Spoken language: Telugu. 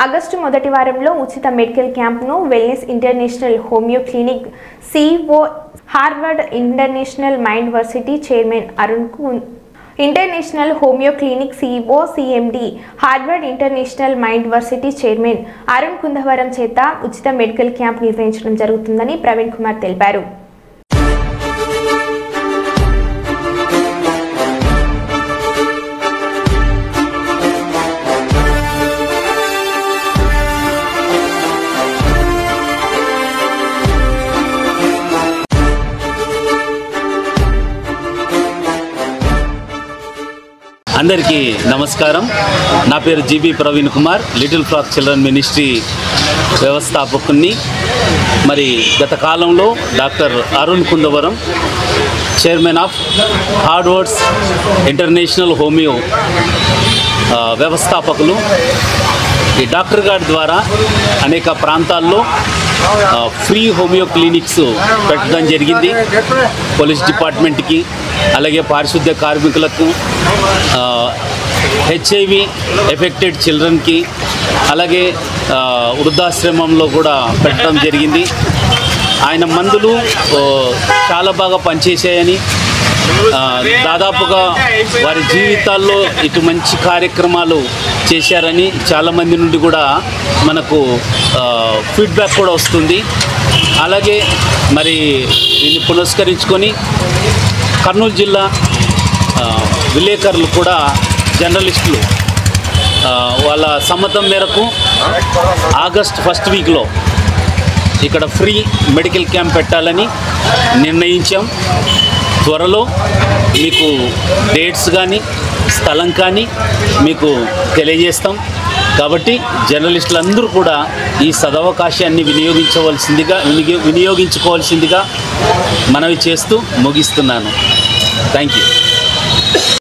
ఆగస్టు మొదటి వారంలో ఉచిత మెడికల్ క్యాంప్ను wellness international homeo clinic CEO, Harvard international mind varsity chairman Arun international homeo clinic CEO, CMD, Harvard international mind varsity chairman Arun Kundavaram చేత ఉచిత మెడికల్ క్యాంప్ నిర్వహించడం జరుగుతుందని ప్రవీణ్ కుమార్ తెలిపారు. అందరికీ నమస్కారం. నా పేరు G B Praveen Kumar, little flock children ministry వ్యవస్థాపకుని. మరి గత కాలంలో doctor Arun Kundavaram, chairman of Harvard international homeo వ్యవస్థాపకులు, ఈ డాక్టర్ గారి ద్వారా అనేక ప్రాంతాల్లో ఫ్రీ హోమియో క్లినిక్స్ పెట్టడం జరిగింది. పోలీస్ డిపార్ట్మెంట్కి, అలాగే పారిశుద్ధ్య కార్మికులకు, హెచ్ఐవి ఎఫెక్టెడ్ చిల్డ్రన్కి, అలాగే వృద్ధాశ్రమంలో కూడా పెట్టడం జరిగింది. ఆయన మందులు చాలా బాగా పనిచేసాయని, దాదాపుగా వారి జీవితాల్లో ఇటు మంచి కార్యక్రమాలు చేశారని చాలామంది నుండి కూడా మనకు ఫీడ్బ్యాక్ కూడా వస్తుంది. అలాగే మరి దీన్ని పురస్కరించుకొని కర్నూలు జిల్లా విలేకరులు కూడా, జర్నలిస్టులు వాళ్ళ సమ్మతం మేరకు ఆగస్ట్ ఫస్ట్ వీక్లో ఇక్కడ ఫ్రీ మెడికల్ క్యాంప్ పెట్టాలని నిర్ణయించాం. త్వరలో మీకు డేట్స్ కానీ స్థలం కానీ మీకు తెలియజేస్తాం. కాబట్టి జర్నలిస్టులందరూ కూడా ఈ సదవకాశాన్ని వినియోగించుకోవాల్సిందిగా మనవి చేస్తూ ముగిస్తున్నాను. Thank you.